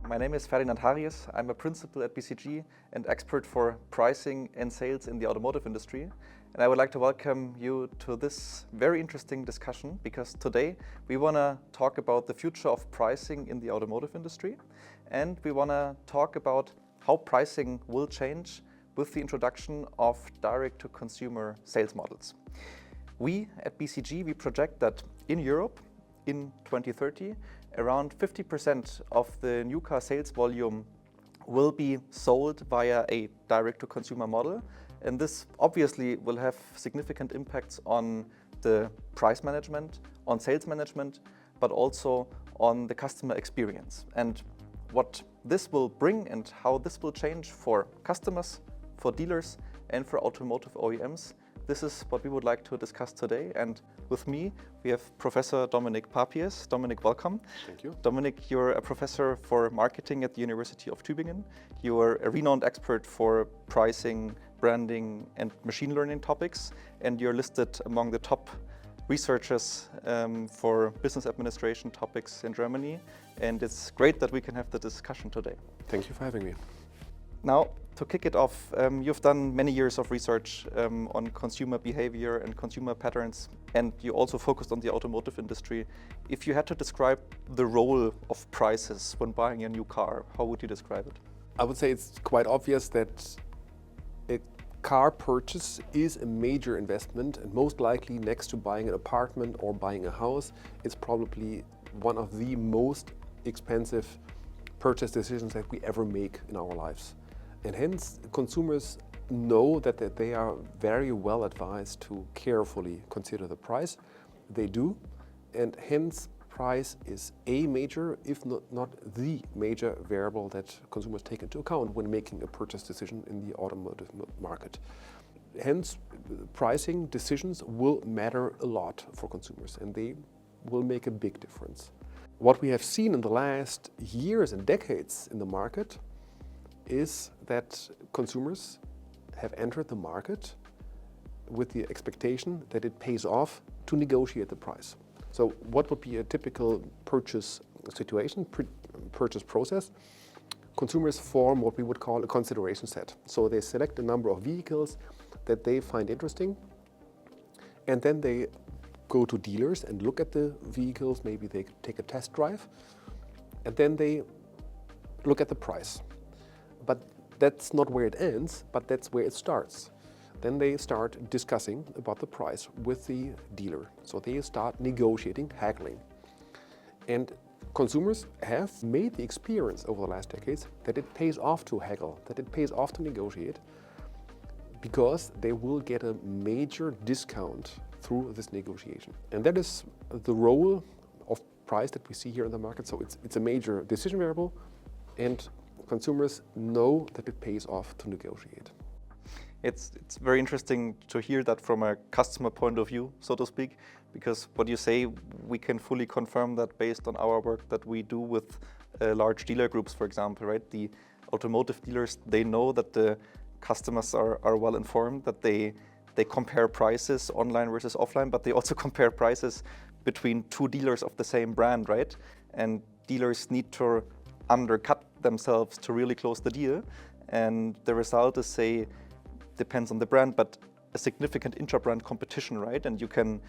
My name is Ferdinand Harries. I'm a principal at BCG and expert for pricing and sales in the automotive industry. And I would like to welcome you to this very interesting discussion because today we want to talk about the future of pricing in the automotive industry. And we want to talk about how pricing will change with the introduction of direct-to-consumer sales models. We at BCG, we project that in Europe, in 2030, around 50% of the new car sales volume will be sold via a direct-to-consumer model. And this obviously will have significant impacts on the price management, on sales management, but also on the customer experience. And what this will bring and how this will change for customers, for dealers, and for automotive OEMs, this is what we would like to discuss today. And with me, we have Professor Dominik Papies. Dominik, welcome. Thank you. Dominik, you're a professor for marketing at the University of Tübingen. You are a renowned expert for pricing, branding, and machine learning topics. And you're listed among the top researchers for business administration topics in Germany. And it's great that we can have the discussion today. Thank you for having me. Now, to kick it off, you've done many years of research on consumer behavior and consumer patterns, and you also focused on the automotive industry. If you had to describe the role of prices when buying a new car, how would you describe it? I would say it's quite obvious that a car purchase is a major investment, and most likely next to buying an apartment or buying a house, it's probably one of the most expensive purchase decisions that we ever make in our lives. And hence, consumers know that they are very well advised to carefully consider the price. They do, and hence price is a major, if not the major variable that consumers take into account when making a purchase decision in the automotive market. Hence, pricing decisions will matter a lot for consumers, and they will make a big difference. What we have seen in the last years and decades in the market is that consumers have entered the market with the expectation that it pays off to negotiate the price. So what would be a typical purchase situation, purchase process? Consumers form what we would call a consideration set. So they select a number of vehicles that they find interesting, and then they go to dealers and look at the vehicles, maybe they take a test drive, and then they look at the price. But that's not where it ends, but that's where it starts. Then they start discussing about the price with the dealer. So they start negotiating, haggling. And consumers have made the experience over the last decades that it pays off to haggle, that it pays off to negotiate, because they will get a major discount through this negotiation. And that is the role of price that we see here in the market. So it's a major decision variable, and consumers know that it pays off to negotiate. It's very interesting to hear that from a customer point of view, so to speak, because what you say, we can fully confirm that based on our work that we do with large dealer groups, for example, right? The automotive dealers, they know that the customers are well informed, that they compare prices online versus offline, but they also compare prices between two dealers of the same brand, right? And dealers need to undercut themselves to really close the deal. And the result is, say, depends on the brand, but a significant intra-brand competition, right? And you can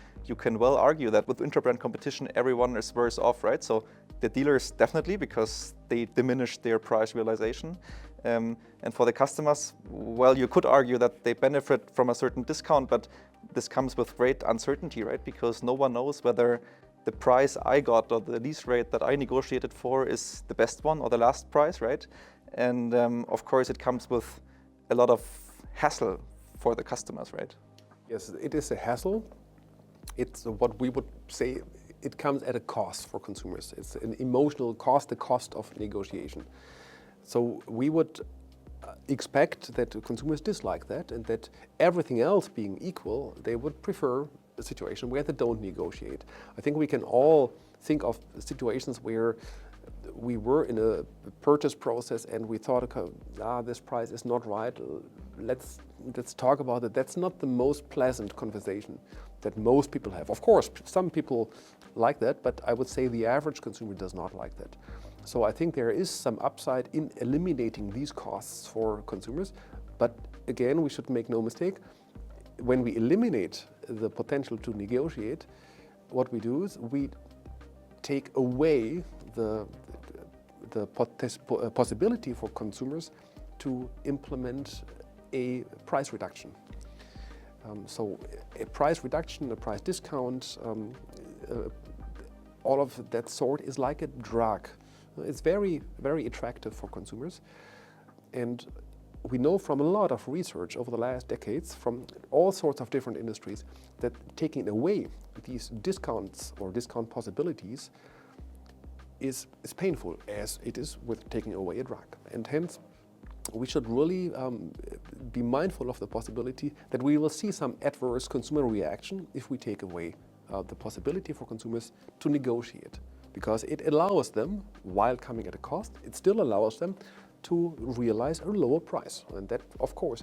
well argue that with intra-brand competition, everyone is worse off, right? So the dealers definitely, because they diminish their price realization. And for the customers, well, you could argue that they benefit from a certain discount, but this comes with great uncertainty, right? Because no one knows whether the price I got or the lease rate that I negotiated for is the best one or the last price, right? And of course, it comes with a lot of hassle for the customers, right? Yes, it is a hassle. It's what we would say, it comes at a cost for consumers. It's an emotional cost, the cost of negotiation. So we would expect that consumers dislike that, and that everything else being equal, they would prefer a situation where they don't negotiate. I think we can all think of situations where we were in a purchase process and we thought, okay, this price is not right, let's talk about it. That's not the most pleasant conversation that most people have. Of course, some people like that, but I would say the average consumer does not like that. So I think there is some upside in eliminating these costs for consumers. But again, we should make no mistake, when we eliminate the potential to negotiate, what we do is we take away the possibility for consumers to implement a price reduction. So a price reduction, a price discount, all of that sort is like a drug. It's very, very attractive for consumers. And we know from a lot of research over the last decades from all sorts of different industries that taking away these discounts or discount possibilities is painful, as it is with taking away a drug. And hence, we should really be mindful of the possibility that we will see some adverse consumer reaction if we take away the possibility for consumers to negotiate. Because it allows them, while coming at a cost, it still allows them to realize a lower price. And that, of course,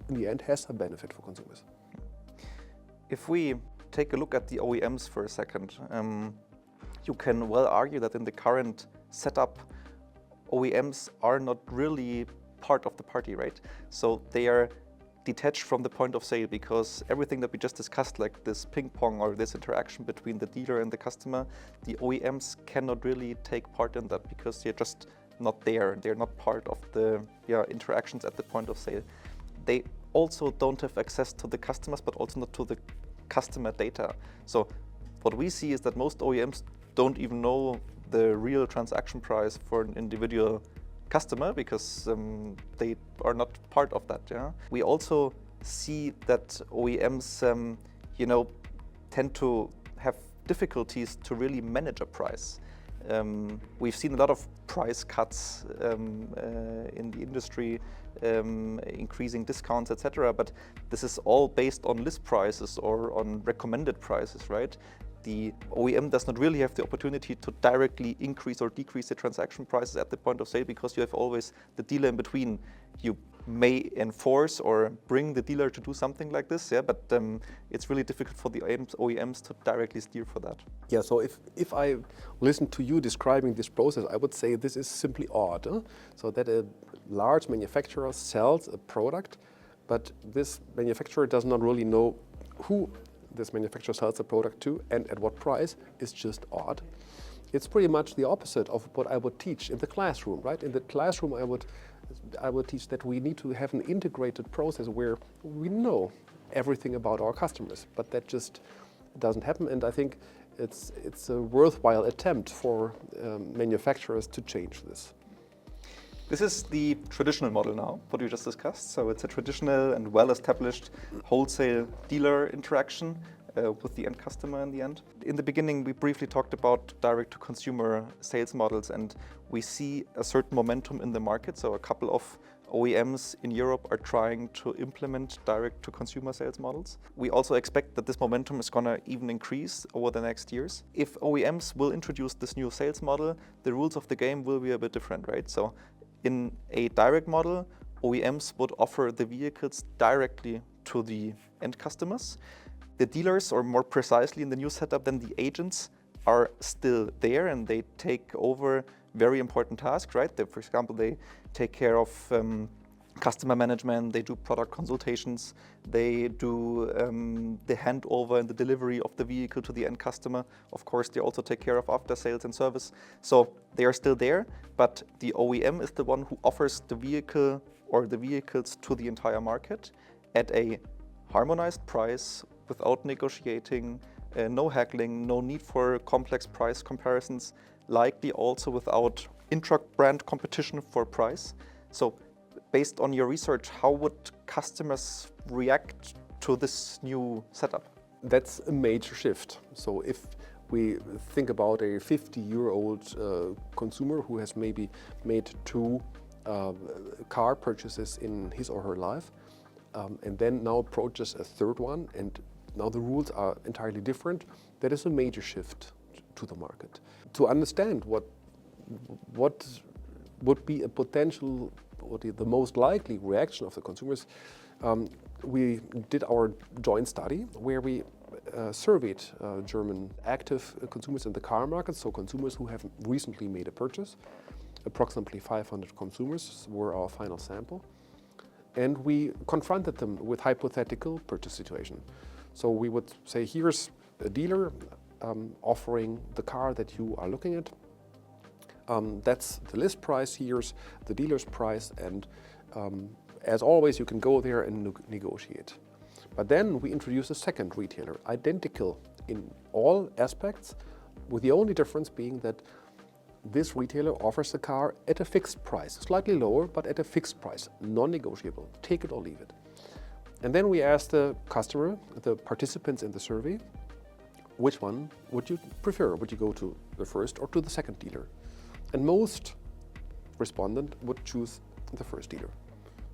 in the end, has a benefit for consumers. If we take a look at the OEMs for a second, you can well argue that in the current setup, OEMs are not really part of the party, right? So they are detached from the point of sale, because everything that we just discussed, like this ping pong or this interaction between the dealer and the customer, the OEMs cannot really take part in that because they're just not there. They're not part of the interactions at the point of sale. They also don't have access to the customers, but also not to the customer data. So what we see is that most OEMs don't even know the real transaction price for an individual customer because they are not part of that. Yeah? We also see that OEMs, tend to have difficulties to really manage a price. We've seen a lot of price cuts in the industry, increasing discounts, etc. But this is all based on list prices or on recommended prices, right? The OEM does not really have the opportunity to directly increase or decrease the transaction prices at the point of sale because you have always the dealer in between. You may enforce or bring the dealer to do something like this, but it's really difficult for the OEMs to directly steer for that. Yeah, so if I listen to you describing this process, I would say this is simply odd. So that a large manufacturer sells a product, but this manufacturer does not really know who this manufacturer sells the product to and at what price is just odd. It's pretty much the opposite of what I would teach in the classroom, right? In the classroom, I would teach that we need to have an integrated process where we know everything about our customers, but that just doesn't happen. And I think it's a worthwhile attempt for manufacturers to change this. This is the traditional model now, what we just discussed. So it's a traditional and well-established wholesale dealer interaction with the end customer in the end. In the beginning, we briefly talked about direct-to-consumer sales models, and we see a certain momentum in the market. So a couple of OEMs in Europe are trying to implement direct-to-consumer sales models. We also expect that this momentum is going to even increase over the next years. If OEMs will introduce this new sales model, the rules of the game will be a bit different, right? So in a direct model, OEMs would offer the vehicles directly to the end customers. The dealers, or more precisely in the new setup, then the agents are still there and they take over very important tasks, right? For example, they take care of customer management, they do product consultations, they do the handover and the delivery of the vehicle to the end customer. Of course, they also take care of after sales and service. So they are still there, but the OEM is the one who offers the vehicle or the vehicles to the entire market at a harmonized price without negotiating, no haggling, no need for complex price comparisons, likely also without intra-brand competition for price. So based on your research, how would customers react to this new setup? That's a major shift. So if we think about a 50-year-old consumer who has maybe made 2 car purchases in his or her life, and then now approaches a 3rd one, and now the rules are entirely different, that is a major shift to the market. To understand what would be a potential, or the most likely reaction of the consumers, we did our joint study where we surveyed German active consumers in the car market, so consumers who have recently made a purchase. Approximately 500 consumers were our final sample. And we confronted them with hypothetical purchase situation. So we would say, here's a dealer offering the car that you are looking at. That's the list price, here's the dealer's price, and as always, you can go there and negotiate. But then we introduce a second retailer, identical in all aspects, with the only difference being that this retailer offers the car at a fixed price, slightly lower, but at a fixed price, non-negotiable, take it or leave it. And then we ask the customer, the participants in the survey, which one would you prefer? Would you go to the first or to the second dealer? And most respondents would choose the first dealer.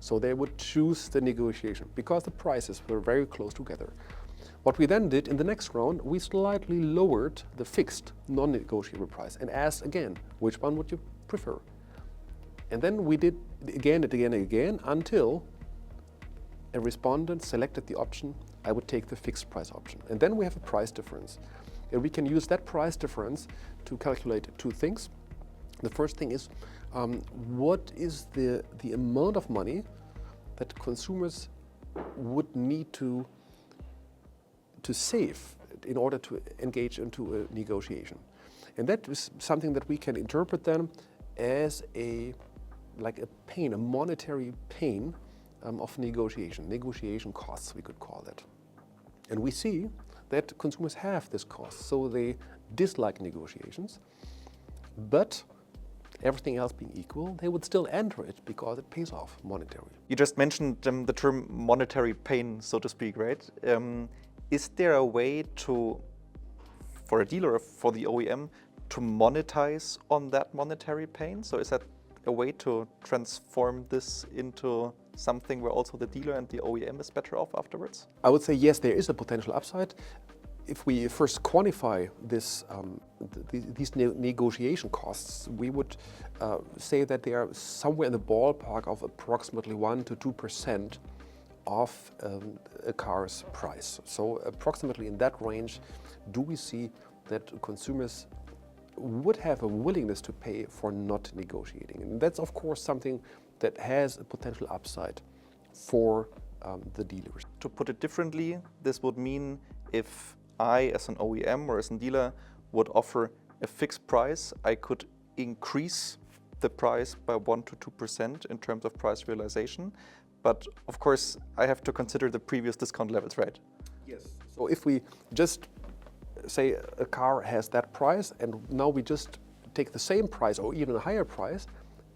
So they would choose the negotiation because the prices were very close together. What we then did in the next round, we slightly lowered the fixed non-negotiable price and asked again, which one would you prefer? And then we did again and again and again until a respondent selected the option, I would take the fixed price option. And then we have a price difference. And we can use that price difference to calculate two things. The first thing is, what is the amount of money that consumers would need to save in order to engage into a negotiation. And that is something that we can interpret then as like a pain, a monetary pain of negotiation costs, we could call that. And we see that consumers have this cost, so they dislike negotiations, but everything else being equal, they would still enter it because it pays off monetarily. You just mentioned the term monetary pain, so to speak, right? Is there a way for a dealer, for the OEM, to monetize on that monetary pain? So is that a way to transform this into something where also the dealer and the OEM is better off afterwards? I would say yes, there is a potential upside. If we first quantify these negotiation costs, we would say that they are somewhere in the ballpark of approximately 1 to 2% of a car's price. So approximately in that range, do we see that consumers would have a willingness to pay for not negotiating. And that's of course something that has a potential upside for the dealers. To put it differently, this would mean if I, as an OEM or as a dealer, would offer a fixed price, I could increase the price by 1 to 2% in terms of price realization. But of course, I have to consider the previous discount levels, right? Yes. So if we just say a car has that price and now we just take the same price or even a higher price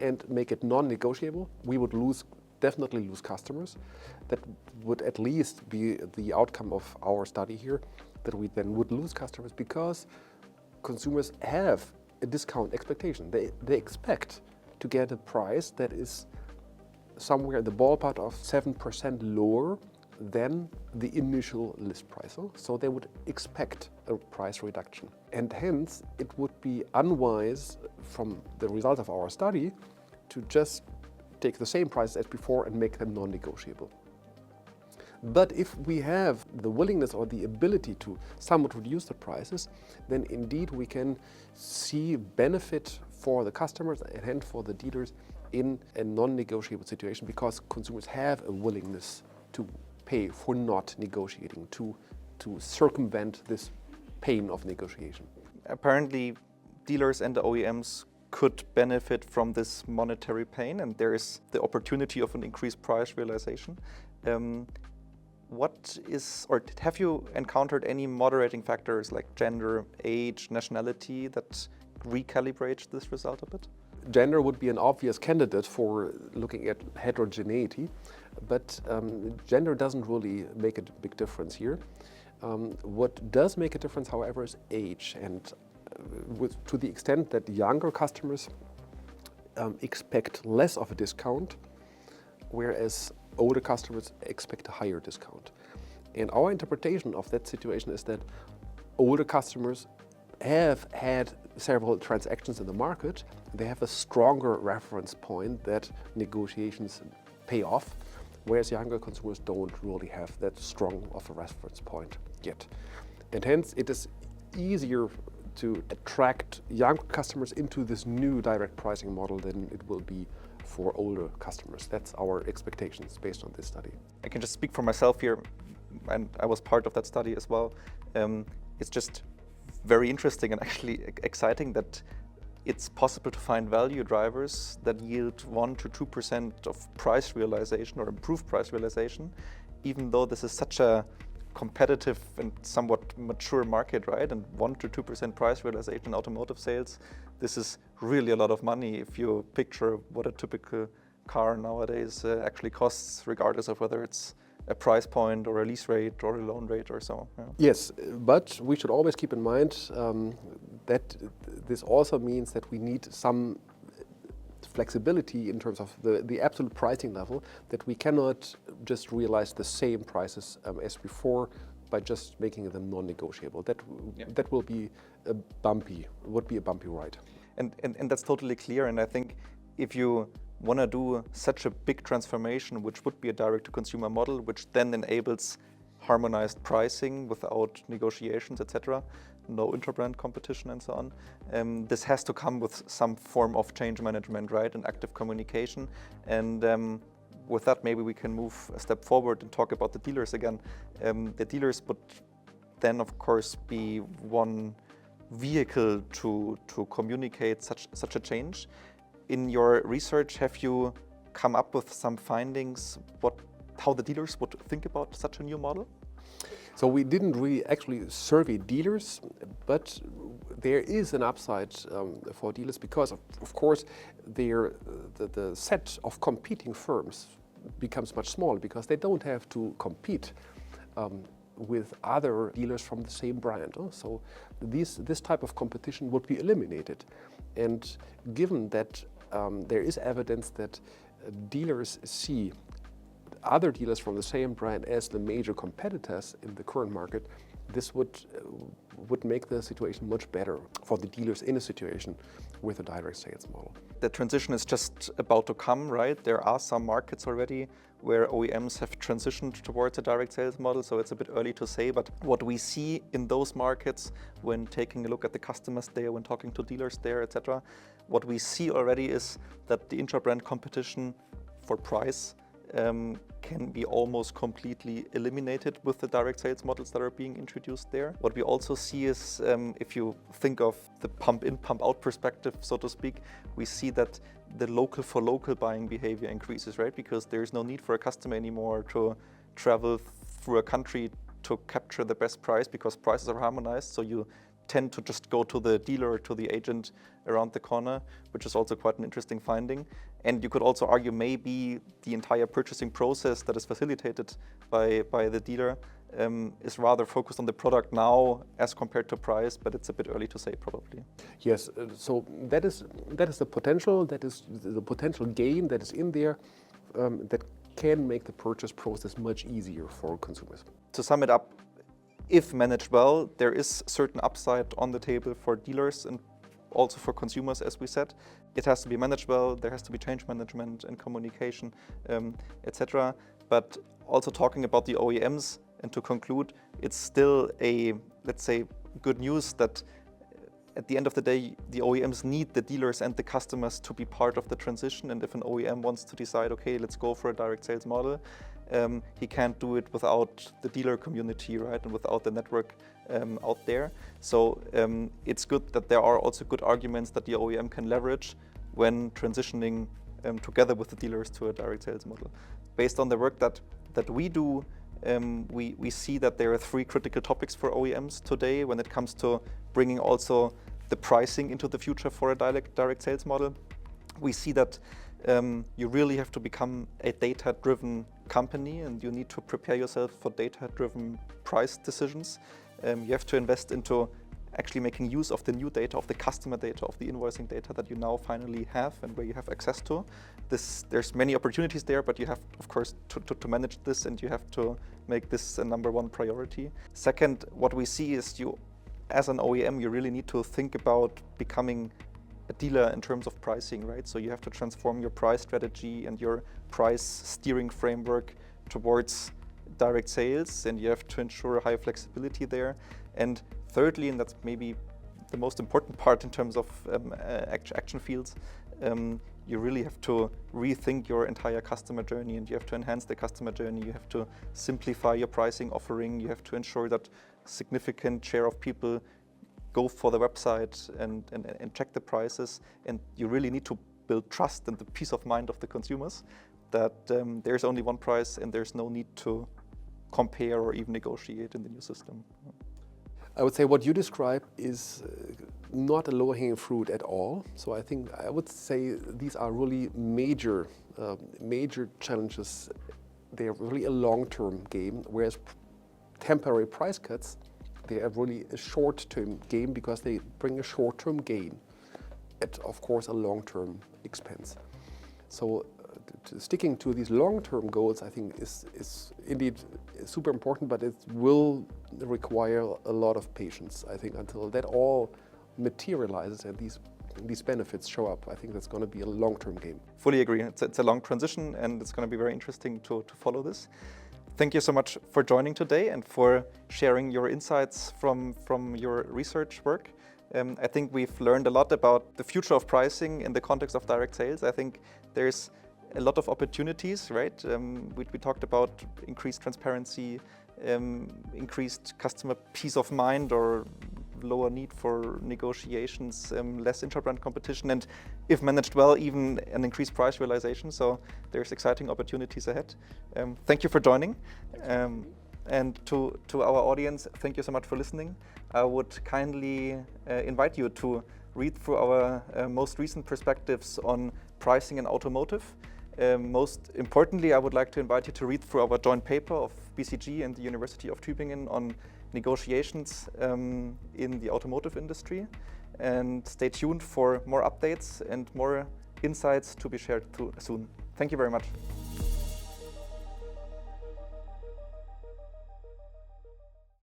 and make it non-negotiable, we would definitely lose customers. That would at least be the outcome of our study here, that we then would lose customers because consumers have a discount expectation. They expect to get a price that is somewhere in the ballpark of 7% lower than the initial list price. So they would expect a price reduction. And hence, it would be unwise from the result of our study to just take the same price as before and make them non-negotiable. But if we have the willingness or the ability to somewhat reduce the prices, then indeed we can see benefit for the customers and hence for the dealers in a non-negotiable situation because consumers have a willingness to pay for not negotiating, to circumvent this pain of negotiation. Apparently, dealers and the OEMs could benefit from this monetary pain, and there is the opportunity of an increased price realization. Have you encountered any moderating factors like gender, age, nationality that recalibrate this result a bit? Gender would be an obvious candidate for looking at heterogeneity, but gender doesn't really make a big difference here. What does make a difference, however, is age, and to the extent that younger customers expect less of a discount, whereas older customers expect a higher discount. And our interpretation of that situation is that older customers have had several transactions in the market. They have a stronger reference point that negotiations pay off, whereas younger consumers don't really have that strong of a reference point. yet. And hence it is easier to attract young customers into this new direct pricing model than it will be for older customers. That's our expectations based on this study. I can just speak for myself here, and I was part of that study as well. It's just very interesting and actually exciting that it's possible to find value drivers that yield 1 to 2% of price realization or improved price realization, even though this is such a competitive and somewhat mature market, right? And 1 to 2% price realization in automotive sales, this is really a lot of money if you picture what a typical car nowadays actually costs, regardless of whether it's a price point or a lease rate or a loan rate or so. Yeah. Yes, but we should always keep in mind that this also means that we need some flexibility in terms of the absolute pricing level, that we cannot just realize the same prices as before by just making them non-negotiable. That will be a bumpy ride. And that's totally clear. And I think if you want to do such a big transformation, which would be a direct-to-consumer model, which then enables harmonized pricing without negotiations, etc., no interbrand competition and so on. This has to come with some form of change management, right, and active communication. And with that, maybe we can move a step forward and talk about the dealers again. The dealers would then, of course, be one vehicle to communicate such a change. In your research, have you come up with some findings how the dealers would think about such a new model? So we didn't really actually survey dealers, but there is an upside for dealers because, of course, the set of competing firms becomes much smaller because they don't have to compete with other dealers from the same brand. So this type of competition would be eliminated. And given that there is evidence that dealers see other dealers from the same brand as the major competitors in the current market, this would make the situation much better for the dealers in a situation with a direct sales model. The transition is just about to come, right? There are some markets already where OEMs have transitioned towards a direct sales model, so it's a bit early to say, but what we see in those markets when taking a look at the customers there, when talking to dealers there, etc., what we see already is that the intra-brand competition for price can be almost completely eliminated with the direct sales models that are being introduced there. What we also see is, if you think of the pump-in, pump-out perspective, so to speak, we see that the local for local buying behavior increases, right? Because there is no need for a customer anymore to travel through a country to capture the best price because prices are harmonized. So you tend to just go to the dealer or to the agent around the corner, which is also quite an interesting finding. And you could also argue maybe the entire purchasing process that is facilitated by the dealer is rather focused on the product now as compared to price, but it's a bit early to say probably. Yes, so that is the potential, that is the potential gain that is in there that can make the purchase process much easier for consumers. To sum it up, if managed well, there is certain upside on the table for dealers and also for consumers, as we said. It has to be managed well, there has to be change management and communication, etc. But also talking about the OEMs, and to conclude, it's still let's say, good news that at the end of the day, the OEMs need the dealers and the customers to be part of the transition. And if an OEM wants to decide, okay, let's go for a direct sales model, he can't do it without the dealer community, right, and without the network out there. So it's good that there are also good arguments that the OEM can leverage when transitioning together with the dealers to a direct sales model. Based on the work that we do, we see that there are 3 critical topics for OEMs today when it comes to bringing also the pricing into the future for a direct sales model. We see that you really have to become a data-driven company and you need to prepare yourself for data-driven price decisions. You have to invest into actually making use of the new data, of the customer data, of the invoicing data that you now finally have and where you have access to. There's many opportunities there, but you have, of course, to manage this and you have to make this a number 1 priority. Second, what we see is you, as an OEM, you really need to think about becoming a dealer in terms of pricing, right? So you have to transform your price strategy and your price steering framework towards direct sales, and you have to ensure high flexibility there. And thirdly, and that's maybe the most important part in terms of action fields, you really have to rethink your entire customer journey, and you have to enhance the customer journey. You have to simplify your pricing offering. You have to ensure that a significant share of people go for the website and check the prices. And you really need to build trust and the peace of mind of the consumers that there's only one price and there's no need to compare or even negotiate in the new system. I would say what you describe is not a low-hanging fruit at all. So I would say these are really major challenges. They are really a long-term game, whereas temporary price cuts, they are really a short-term game because they bring a short-term gain at, of course, a long-term expense. So sticking to these long-term goals, I think, is indeed super important, but it will require a lot of patience, I think, until that all materializes and these benefits show up. I think that's going to be a long-term game. Fully agree. It's a long transition, and it's going to be very interesting to follow this. Thank you so much for joining today and for sharing your insights from your research work. I think we've learned a lot about the future of pricing in the context of direct sales. I think there's a lot of opportunities, right? We talked about increased transparency, increased customer peace of mind or lower need for negotiations, less intra-brand competition, and if managed well, even an increased price realization. So there's exciting opportunities ahead. Thank you for joining. And to our audience, thank you so much for listening. I would kindly invite you to read through our most recent perspectives on pricing in automotive. Most importantly, I would like to invite you to read through our joint paper of BCG and the University of Tübingen on negotiations in the automotive industry. And stay tuned for more updates and more insights to be shared soon. Thank you very much.